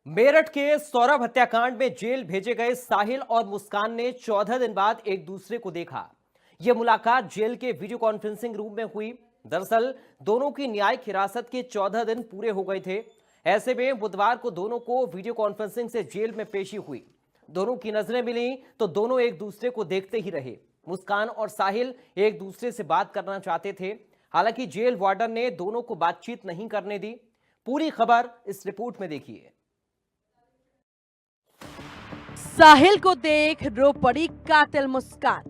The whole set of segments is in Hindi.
मेरठ के सौरभ हत्याकांड में जेल भेजे गए साहिल और मुस्कान ने 14 दिन बाद एक दूसरे को देखा। यह मुलाकात जेल के वीडियो कॉन्फ्रेंसिंग रूम में हुई। दरअसल दोनों की न्यायिक हिरासत के 14 दिन पूरे हो गए थे। ऐसे में बुधवार को दोनों को वीडियो कॉन्फ्रेंसिंग से जेल में पेशी हुई। दोनों की नजरें मिली तो दोनों एक दूसरे को देखते ही रहे। मुस्कान और साहिल एक दूसरे से बात करना चाहते थे। हालांकि जेल वार्डन ने दोनों को बातचीत नहीं करने दी। पूरी खबर इस रिपोर्ट में देखिए। साहिल को देख रो पड़ी कातिल मुस्कान।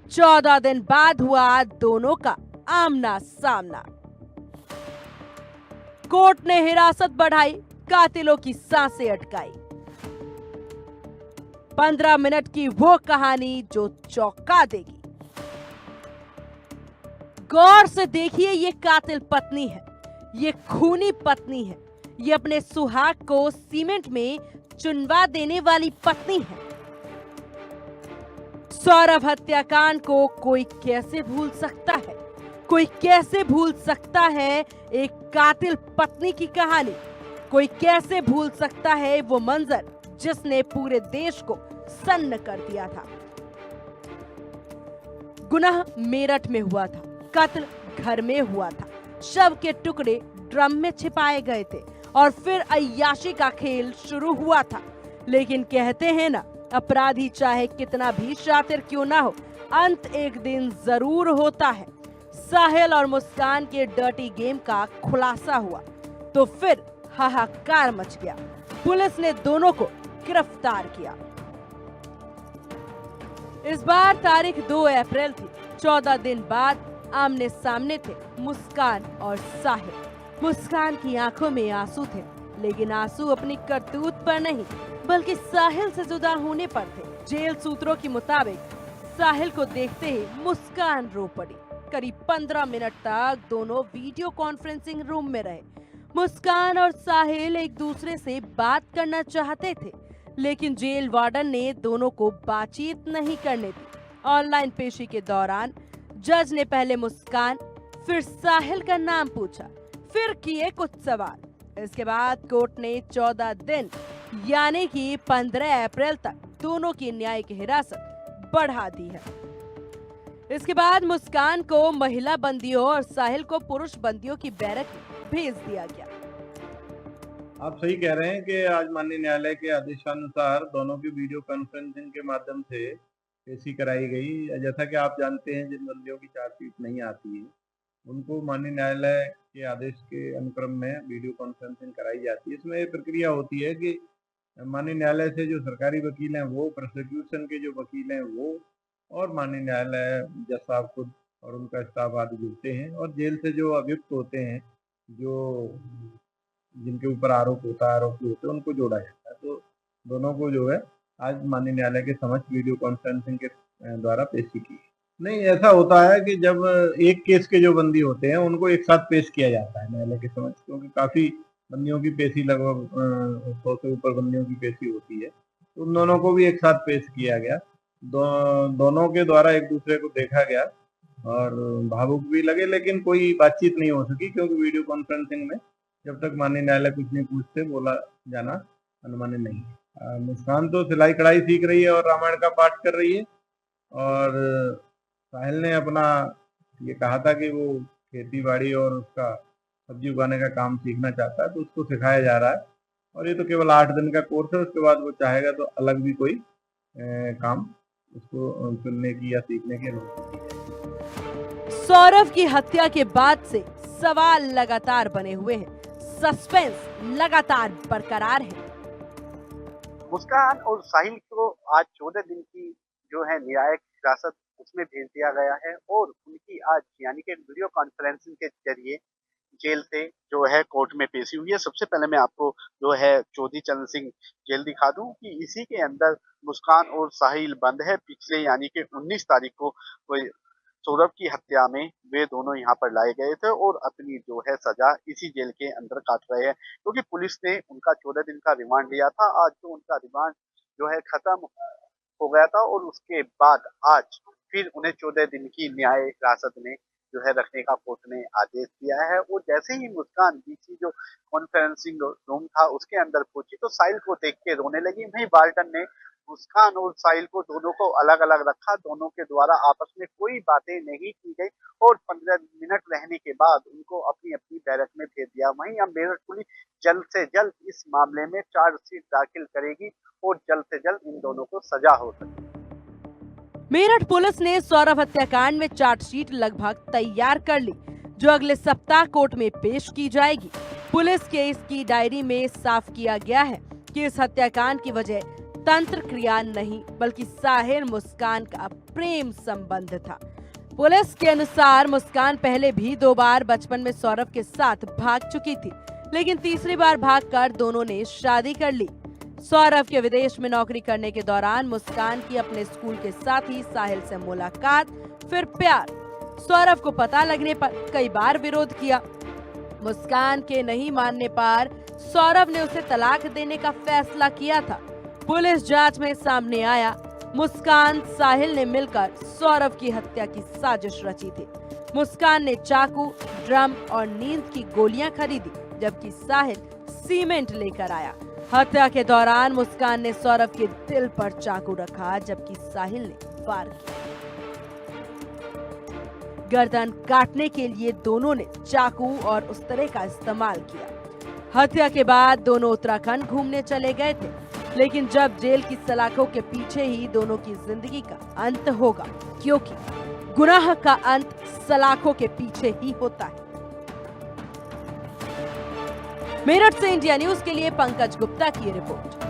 14 दिन बाद हुआ दोनों का आमना सामना। कोर्ट ने हिरासत बढ़ाई, कातिलों की सांसें अटकाई। 15 मिनट की वो कहानी जो चौंका देगी। गौर से देखिए, ये कातिल पत्नी है, ये खूनी पत्नी है, ये अपने सुहाग को सीमेंट में चुनवा देने वाली पत्नी है। सौरभ हत्याकांड को कोई कैसे भूल सकता है? कोई कैसे भूल सकता है एक कातिल पत्नी की कहानी? कोई कैसे भूल सकता है वो मंजर जिसने पूरे देश को सन्न कर दिया था? गुनाह मेरठ में हुआ था, कत्ल घर में हुआ था, शव के टुकड़े ड्रम में छिपाए गए थे और फिर अय्याशी का खेल शुरू हुआ था। लेकिन कहते हैं ना, अपराधी चाहे कितना भी शातिर क्यों ना हो, अंत एक दिन जरूर होता है। साहिल और मुस्कान के डर्टी गेम का खुलासा हुआ तो फिर हाहाकार मच गया। पुलिस ने दोनों को गिरफ्तार किया। इस बार तारीख 2 अप्रैल थी। 14 दिन बाद आमने सामने थे मुस्कान और साहिल। मुस्कान की आंखों में आंसू थे, लेकिन आंसू अपनी करतूत पर नहीं बल्कि साहिल से जुदा होने पर थे। जेल सूत्रों के मुताबिक साहिल को देखते ही मुस्कान रो पड़ी। करीब 15 मिनट तक दोनों वीडियो कॉन्फ्रेंसिंग रूम में रहे। मुस्कान और साहिल एक दूसरे से बात करना चाहते थे, लेकिन जेल वार्डन ने दोनों को बातचीत नहीं करने दी। ऑनलाइन पेशी के दौरान जज ने पहले मुस्कान फिर साहिल का नाम पूछा, फिर किए कुछ सवाल। इसके बाद कोर्ट ने 14 दिन यानी कि 15 अप्रैल तक दोनों की न्यायिक हिरासत बढ़ा दी है। इसके बाद मुस्कान को महिला बंदियों और साहिल को पुरुष बंदियों की बैरक में भेज दिया गया। आप सही कह रहे हैं कि आज माननीय न्यायालय के आदेशानुसार दोनों की वीडियो कॉन्फ्रेंसिंग के माध्यम से पेशी कराई गई। जैसा कि आप जानते हैं, जिन बंदियों की चार्जशीट नहीं आती है उनको माननीय न्यायालय के आदेश के अनुक्रम में वीडियो कॉन्फ्रेंसिंग कराई जाती है। इसमें ये प्रक्रिया होती है कि माननीय न्यायालय से जो सरकारी वकील हैं वो, प्रोसिक्यूशन के जो वकील हैं वो, और माननीय न्यायालय जज साहब खुद और उनका स्टाफ आदि जुड़ते हैं, और जेल से जो अभियुक्त होते हैं, जो जिनके ऊपर आरोप होता है, आरोपी होते हैं, उनको जोड़ा जाता है। तो दोनों को जो है आज माननीय न्यायालय के समक्ष वीडियो कॉन्फ्रेंसिंग के द्वारा पेशी की। नहीं, ऐसा होता है कि जब एक केस के जो बंदी होते हैं उनको एक साथ पेश किया जाता है न्यायालय के समक्ष, क्योंकि काफी बंदियों की पेशी, लगभग 100 से ऊपर बंदियों की पेशी होती है। तो उन दोनों को भी एक साथ पेश किया गया। दोनों के द्वारा एक दूसरे को देखा गया और भावुक भी लगे, लेकिन कोई बातचीत नहीं हो सकी, क्योंकि वीडियो कॉन्फ्रेंसिंग में जब तक माननीय न्यायालय कुछ नहीं पूछते बोला जाना अनुमानित नहीं है। मुस्कान तो सिलाई कढ़ाई सीख रही है और रामायण का पाठ कर रही है, और साहिल ने अपना ये कहा था कि वो खेती बाड़ी और उसका सब्जी उगाने का काम सीखना चाहता है, तो उसको सिखाया जा रहा है। और ये तो केवल 8 दिन का कोर्स है, उसके बाद वो चाहेगा तो अलग भी कोई काम उसको चुनने की या सीखने की अनुमति है। सौरभ की हत्या के बाद से सवाल लगातार बने हुए हैं, सस्पेंस लगातार बरकरार है। मुस्कान और साहिल को आज 14 दिन की जो है न्यायिक हिरासत उसमें भेज दिया गया है और उनकी आज यानी कि वीडियो कॉन्फ्रेंसिंग के जरिए जेल से जो है कोर्ट में पेशी हुई है। सबसे पहले मैं आपको जो है चौधरी चरण सिंह जेल दिखा दूं कि इसी के अंदर मुस्कान और साहिल बंद है। पिछले यानी कि 19 तारीख को कोई सौरभ की हत्या में वे दोनों यहाँ पर लाए गए थे और अपनी जो है सजा इसी जेल के अंदर काट रहे हैं, क्योंकि पुलिस ने उनका 14 दिन का रिमांड लिया था। आज तो उनका रिमांड जो है खत्म हो गया था और उसके बाद आज फिर उन्हें 14 दिन की न्यायिक हिरासत में जो है रखने का कोर्ट ने आदेश दिया है। और जैसे ही मुस्कान बीसी जो कॉन्फ्रेंसिंग रूम था उसके अंदर पहुंची तो साहिल को देख के रोने लगी। वहीं वार्डन ने मुस्कान और साहिल को दोनों को अलग अलग रखा। दोनों के द्वारा आपस में कोई बातें नहीं की गई और 15 मिनट रहने के बाद उनको अपनी अपनी बैरक में भेज दिया। वहीं अब मेरठ पुलिस जल्द से जल्द इस मामले में चार्जशीट दाखिल करेगी और जल्द से जल्द इन दोनों को सजा हो सके। मेरठ पुलिस ने सौरभ हत्याकांड में चार्जशीट लगभग तैयार कर ली, जो अगले सप्ताह कोर्ट में पेश की जाएगी। पुलिस के इसकी डायरी में साफ किया गया है कि इस हत्याकांड की वजह तंत्र क्रिया नहीं बल्कि साहिल मुस्कान का प्रेम संबंध था। पुलिस के अनुसार मुस्कान पहले भी 2 बार बचपन में सौरभ के साथ भाग चुकी थी, लेकिन तीसरी बार भागकर दोनों ने शादी कर ली। सौरभ के विदेश में नौकरी करने के दौरान मुस्कान की अपने स्कूल के साथी साहिल से मुलाकात, फिर प्यार। सौरभ को पता लगने पर कई बार विरोध किया। मुस्कान के नहीं मानने पर सौरभ ने उसे तलाक देने का फैसला किया था। पुलिस जांच में सामने आया, मुस्कान साहिल ने मिलकर सौरभ की हत्या की साजिश रची थी। मुस्कान ने चाकू, ड्रम और नींद की गोलियां खरीदी, जबकि साहिल सीमेंट लेकर आया। हत्या के दौरान मुस्कान ने सौरभ के दिल पर चाकू रखा, जबकि साहिल ने वार किया। गर्दन काटने के लिए दोनों ने चाकू और उस तरह का इस्तेमाल किया। हत्या के बाद दोनों उत्तराखंड घूमने चले गए थे, लेकिन जब जेल की सलाखों के पीछे ही दोनों की जिंदगी का अंत होगा, क्योंकि गुनाह का अंत सलाखों के पीछे ही होता है। मेरठ से इंडिया न्यूज के लिए पंकज गुप्ता की रिपोर्ट।